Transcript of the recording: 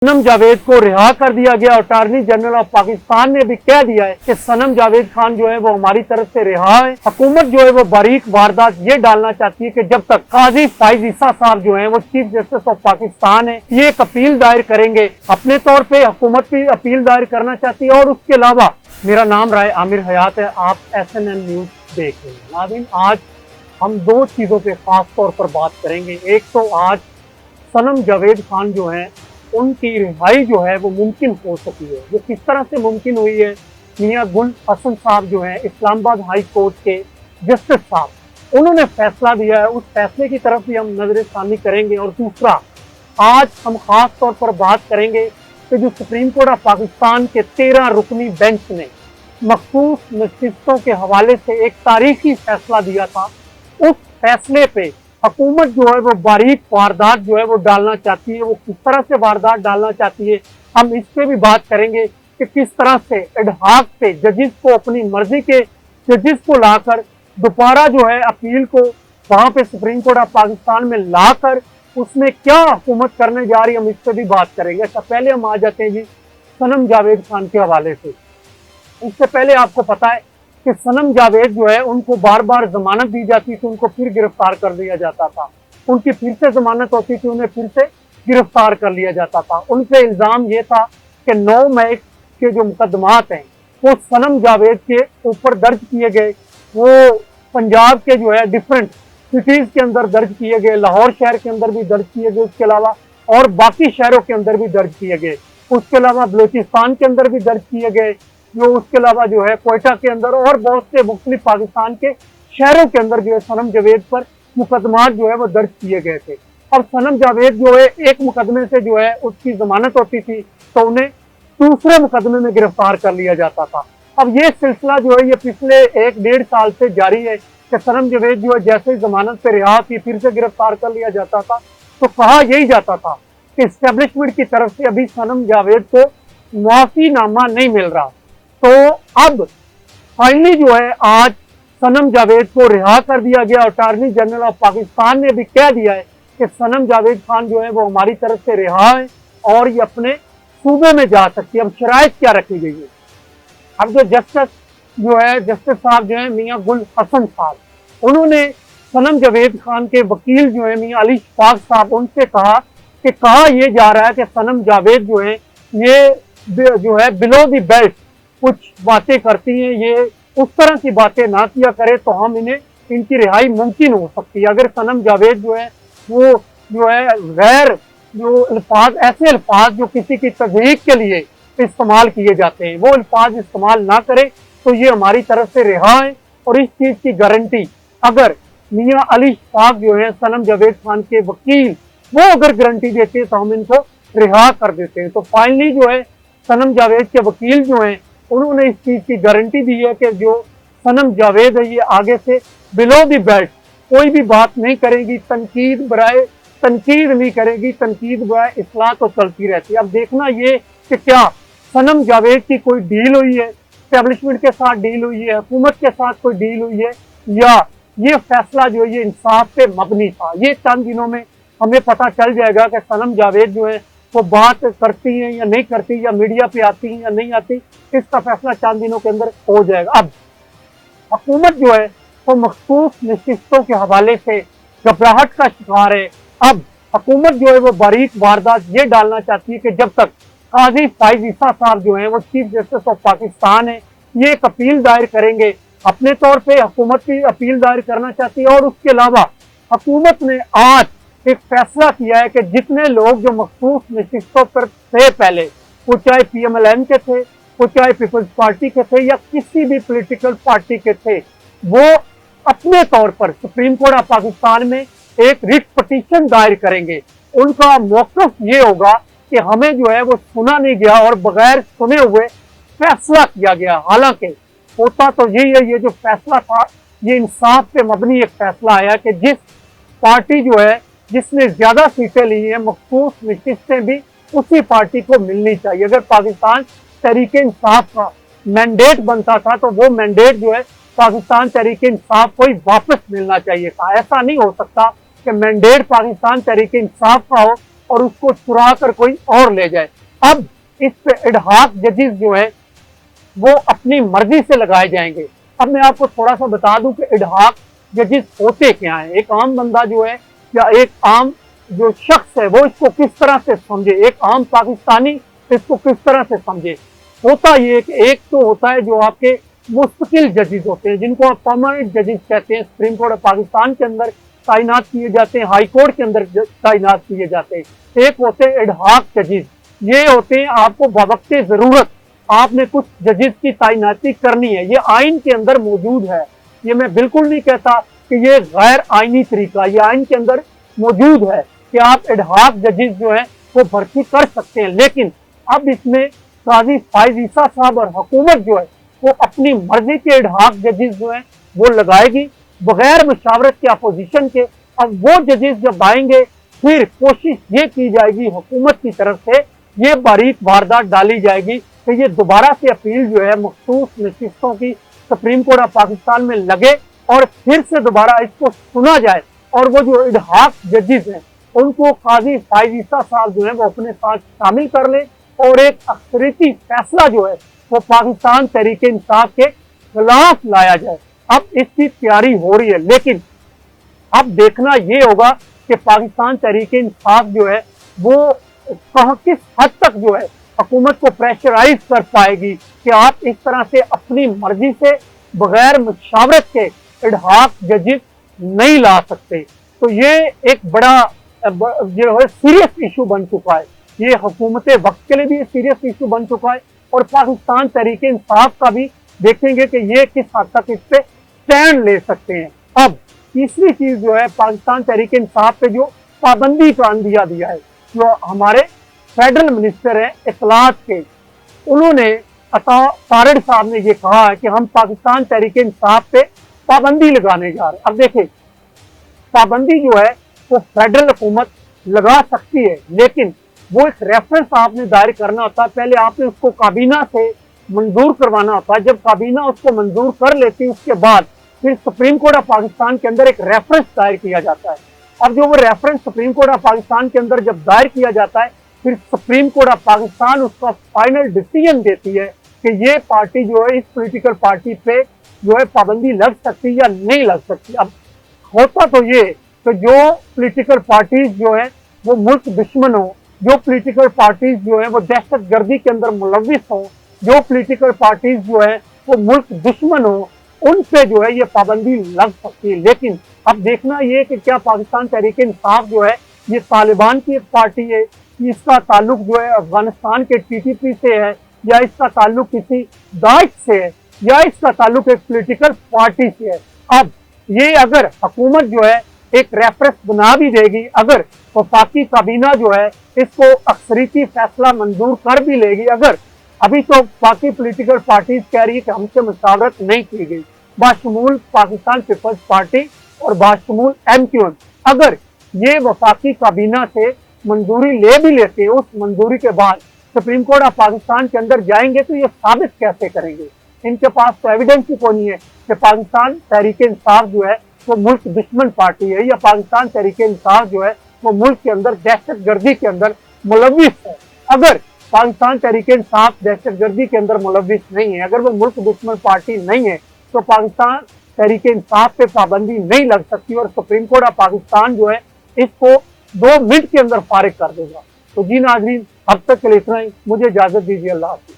सनम जावेद को रिहा कर दिया गया। अटॉर्नी जनरल ऑफ पाकिस्तान ने भी कह दिया है कि सनम जावेद खान जो है वो हमारी तरफ से रिहा है। हुकूमत जो है वो बारीक वारदात ये डालना चाहती है कि जब तक काजी फाइज ईसा साहब जो है वो चीफ जस्टिस ऑफ पाकिस्तान है, ये एक अपील दायर करेंगे। अपने तौर पर हुकूमत भी अपील दायर करना चाहती है। और उसके अलावा मेरा नाम राय आमिर हयात है, आप SNN न्यूज देख रहे हैं। नाज़रीन, आज हम दो चीजों पे खास तौर पर बात करेंगे। एक तो आज सनम जावेद खान जो है उनकी रिहाई जो है वो मुमकिन हो सकी है। वो किस तरह से मुमकिन हुई है, मियां गुल हसन साहब जो हैं इस्लामाबाद हाई कोर्ट के जस्टिस साहब, उन्होंने फैसला दिया है। उस फैसले की तरफ भी हम नजरसानी करेंगे। और दूसरा, आज हम खास तौर पर बात करेंगे कि जो सुप्रीम कोर्ट ऑफ पाकिस्तान के 13 रुकनी बेंच ने मखसूस नशिस्तों के हवाले से एक तारीखी फैसला दिया था, उस फैसले पे हुकूमत जो है वो बारीक वारदात जो है वो डालना चाहती है। वो किस तरह से वारदात डालना चाहती है, हम इस पे भी बात करेंगे कि किस तरह से एडहाक से जजिस को, अपनी मर्जी के जजिस को लाकर दोबारा जो है अपील को वहां पे सुप्रीम कोर्ट ऑफ पाकिस्तान में लाकर उसमें क्या हुकूमत करने जा रही है, हम इस पे भी बात करेंगे। अच्छा, पहले हम आ जाते हैं जी सनम जावेद खान के हवाले से। इससे पहले आपको पता है कि सनम जावेद जो है उनको बार बार जमानत दी जाती थी, उनको फिर गिरफ्तार कर दिया जाता था। उनकी फिर से जमानत होती थी, उन्हें फिर से गिरफ्तार कर लिया जाता था। उन पे इल्जाम ये था कि 9 मई के जो मुकदमात हैं वो सनम जावेद के ऊपर दर्ज किए गए, वो पंजाब के जो है डिफरेंट सिटीज के अंदर दर्ज किए गए, लाहौर शहर के अंदर भी दर्ज किए गए, उसके अलावा और बाकी शहरों के अंदर भी दर्ज किए गए, उसके अलावा बलूचिस्तान के अंदर भी दर्ज किए गए, जो उसके अलावा जो है कोयटा के अंदर और बहुत से मुख्तलिफ पाकिस्तान के शहरों के अंदर जो है सनम जावेद पर मुकदमात जो है वो दर्ज किए गए थे। अब सनम जावेद जो है एक मुकदमे से जो है उसकी जमानत होती थी तो उन्हें दूसरे मुकदमे में गिरफ्तार कर लिया जाता था। अब ये सिलसिला जो है ये पिछले 1-1.5 साल से जारी है कि सनम जावेद जो है जैसे ही जमानत पे रिहा की फिर से गिरफ्तार कर लिया जाता था। तो कहा यही जाता था कि एस्टेब्लिशमेंट की तरफ से अभी सनम जावेद को मुआफीनामा नहीं मिल रहा। तो अब फाइनली जो है आज सनम जावेद को रिहा कर दिया गया। अटॉर्नी जनरल ऑफ पाकिस्तान ने भी कह दिया है कि सनम जावेद खान जो है वो हमारी तरफ से रिहा है और ये अपने सूबे में जा सकती है। अब शराइत क्या रखी गई है, अब जो जस्टिस साहब जो है मियां गुल हसन साहब, उन्होंने सनम जावेद खान के वकील जो है मियां अली शफाक साहब, उनसे कहा यह जा रहा है कि सनम जावेद जो है ये जो है बिलो द बेल्ट कुछ बातें करती हैं, ये उस तरह की बातें ना किया करे तो हम इनकी रिहाई मुमकिन हो सकती है। अगर सनम जावेद जो है वो जो है गैर जो अल्फाज, ऐसे अल्फाज जो किसी की तज़हीक के लिए इस्तेमाल किए जाते हैं, वो अल्फाज इस्तेमाल ना करे तो ये हमारी तरफ से रिहा है। और इस चीज की गारंटी अगर मियां अली शफाक जो है सनम जावेद खान के वकील, वो अगर गारंटी देते हैं तो हम इनको रिहा कर देते हैं। तो फाइनली जो है सनम जावेद के वकील जो है उन्होंने इस चीज की गारंटी दी है कि जो सनम जावेद है ये आगे से बिलो द बेल्ट कोई भी बात नहीं करेगी, तनकीद नहीं करेगी, तनकीद बराए इस्लाह तो चलती रहती है। अब देखना ये कि क्या सनम जावेद की कोई डील हुई है, एस्टेब्लिशमेंट के साथ डील हुई है, हुकूमत के साथ कोई डील हुई है, या ये फैसला जो है ये इंसाफ पे मबनी था। ये चंद दिनों में हमें पता चल जाएगा कि सनम जावेद जो है वो बात करती हैं या नहीं करती, या मीडिया पे आती हैं या नहीं आती, इसका फैसला चंद दिनों के अंदर हो जाएगा। अब हुकूमत जो है वो मखसूस नशिस्तों के हवाले से घबराहट का शिकार है। अब हुकूमत जो है वो बारीक वारदात ये डालना चाहती है कि जब तक काजी फाइज ईसा साहब जो है वो चीफ जस्टिस ऑफ पाकिस्तान है, ये एक अपील दायर करेंगे। अपने तौर पर हुकूमत की अपील दायर करना चाहती है। और उसके अलावा हुकूमत ने आज एक फैसला किया है कि जितने लोग जो मखसूस नशिस्तों पर थे पहले, वो चाहे PMLN के थे, वो चाहे पीपल्स पार्टी के थे, या किसी भी पॉलिटिकल पार्टी के थे, वो अपने तौर पर सुप्रीम कोर्ट ऑफ पाकिस्तान में एक रिट पिटीशन दायर करेंगे। उनका मौक़िफ़ ये होगा कि हमें जो है वो सुना नहीं गया और बगैर सुने हुए फैसला किया गया। हालांकि होता तो यही है, ये जो फैसला था ये इंसाफ पे मबनी एक फैसला आया कि जिस पार्टी जो है जिसने ज्यादा सीटें ली हैं, मखसूस नशिस्तें भी उसी पार्टी को मिलनी चाहिए। अगर पाकिस्तान तहरीक इंसाफ का मैंडेट बनता था तो वो मैंडेट जो है पाकिस्तान तहरीक इंसाफ को ही वापस मिलना चाहिए था। ऐसा नहीं हो सकता कि मैंडेट पाकिस्तान तहरीक इंसाफ का हो और उसको चुरा कर कोई और ले जाए। अब इस पे एडहॉक जजेस जो है वो अपनी मर्जी से लगाए जाएंगे। अब मैं आपको थोड़ा सा बता दूं कि एडहॉक जजेस होते क्या हैं। एक आम बंदा जो है या एक आम जो शख्स है वो इसको किस तरह से समझे, एक आम पाकिस्तानी इसको किस तरह से समझे। होता ये कि एक तो होता है जो आपके मुस्तकिल जजेस होते हैं, जिनको आप परमानेंट जजेस कहते हैं, सुप्रीम कोर्ट ऑफ पाकिस्तान के अंदर तैनात किए जाते हैं, हाई कोर्ट के अंदर तैनात किए जाते हैं। एक होते हैं एडहॉक जजेस, ये होते हैं आपको बवक्ते जरूरत आपने कुछ जजेस की तैनाती करनी है, ये आइन के अंदर मौजूद है। ये मैं बिल्कुल नहीं कहता कि ये गैर आइनी तरीका, ये आइन के अंदर मौजूद है कि आप एडहॉक जजेस जो है वो भर्ती कर सकते हैं। लेकिन अब इसमें काजी फायज ईसा साहब और हुकूमत जो है वो अपनी मर्जी के एडहॉक जजेस जो है वो लगाएगी बगैर मुशावरत के, अपोजिशन के। अब वो जजेस जब आएंगे फिर कोशिश ये की जाएगी हुकूमत की तरफ से, ये बारीक वारदात डाली जाएगी कि ये दोबारा से अपील जो है मखसूस नशिस्तों की सुप्रीम कोर्ट ऑफ पाकिस्तान में लगे और फिर से दोबारा इसको सुना जाए और वो जो एडहॉक जजेस हैं उनको काजी फायज ईसा साहब जो है वो अपने साथ शामिल कर ले और एक अक्सरियती फैसला जो है वो पाकिस्तान तहरीक इंसाफ के खिलाफ लाया जाए। अब इसकी तैयारी हो रही है, लेकिन अब देखना ये होगा कि पाकिस्तान तहरीक इंसाफ जो है वो कहाँ किस हद तक जो है हुकूमत को प्रेशराइज कर पाएगी कि आप इस तरह से अपनी मर्जी से बगैर मुशावरत के एडहॉक जजेस नहीं ला सकते। तो ये एक बड़ा जो है सीरियस इशू बन चुका है, ये हुकूमत वक्त के लिए भी सीरियस इशू बन चुका है और पाकिस्तान तहरीक इंसाफ का भी देखेंगे कि ये किस हद तक इस पे स्टैंड ले सकते हैं। अब तीसरी चीज जो है पाकिस्तान तहरीक इंसाफ पे जो पाबंदी का अंदिया दिया है, जो हमारे फेडरल मिनिस्टर हैं इत्तलात के, उन्होंने अता तारड़ साहब ने ये कहा है कि हम पाकिस्तान तहरीक इंसाफ पे पाबंदी लगाने जा रहे हैं। अब देखें पाबंदी जो है वो फेडरल हुकूमत लगा सकती है, लेकिन वो एक रेफरेंस आपने दायर करना होता है, पहले आपने उसको काबीना से मंजूर करवाना होता है। जब काबीना उसको मंजूर कर लेती है उसके बाद फिर सुप्रीम कोर्ट ऑफ पाकिस्तान के अंदर एक रेफरेंस दायर किया जाता है। अब जो वो reference supreme court of Pakistan के अंदर जब दायर किया जाता है फिर सुप्रीम कोर्ट ऑफ पाकिस्तान उसका फाइनल डिसीजन देती है कि ये पार्टी जो है इस पॉलिटिकल पार्टी पे जो है पाबंदी लग सकती या नहीं लग सकती। अब होता तो ये कि जो पॉलिटिकल पार्टीज जो है वो मुल्क दुश्मन हो, जो पॉलिटिकल पार्टीज जो है वो दहशत गर्दी के अंदर मुलविस हो, जो पॉलिटिकल पार्टीज जो है वो मुल्क दुश्मन हो, उन पे जो है ये पाबंदी लग सकती है। लेकिन अब देखना ये कि क्या पाकिस्तान तहरीक इंसाफ जो है ये तालिबान की एक पार्टी है, इसका ताल्लुक जो है अफगानिस्तान के टीटीपी से है, या इसका ताल्लुक किसी दाइश से है, या इसका ताल्लुक एक पॉलिटिकल पार्टी से है। अब ये अगर हुकूमत जो है एक रेफरेंस बना भी देगी, अगर वफाकी काबीना जो है इसको अक्सरियती फैसला मंजूर कर भी लेगी, अगर अभी तो बाकी पॉलिटिकल पार्टीज कह रही है कि हमसे मुशावरत नहीं की गई, बाशमूल पाकिस्तान पीपल्स पार्टी और बाशमूल MQM, अगर ये वफाकी काबीना से मंजूरी ले भी लेते हैं, उस मंजूरी के बाद सुप्रीम कोर्ट ऑफ पाकिस्तान के अंदर जाएंगे तो ये साबित कैसे करेंगे? इनके पास तो एविडेंस ही कोई नहीं है कि पाकिस्तान तहरीक इंसाफ जो है वो मुल्क दुश्मन पार्टी है या पाकिस्तान तहरीक इंसाफ जो है वो मुल्क के अंदर दहशत गर्दी के अंदर मुलविस है। अगर पाकिस्तान तहरीक इंसाफ दहशत गर्दी के अंदर मुलविस नहीं है, अगर वो मुल्क दुश्मन पार्टी नहीं है, तो पाकिस्तान तहरीक इंसाफ पे पाबंदी नहीं लग सकती और सुप्रीम कोर्ट ऑफ पाकिस्तान जो है इसको 2 मिनट के अंदर फारिग कर देगा। तो जी नाज़रीन, अब तक के लिए इतना ही, मुझे इजाजत दीजिए। अल्लाह हाफ़िज़।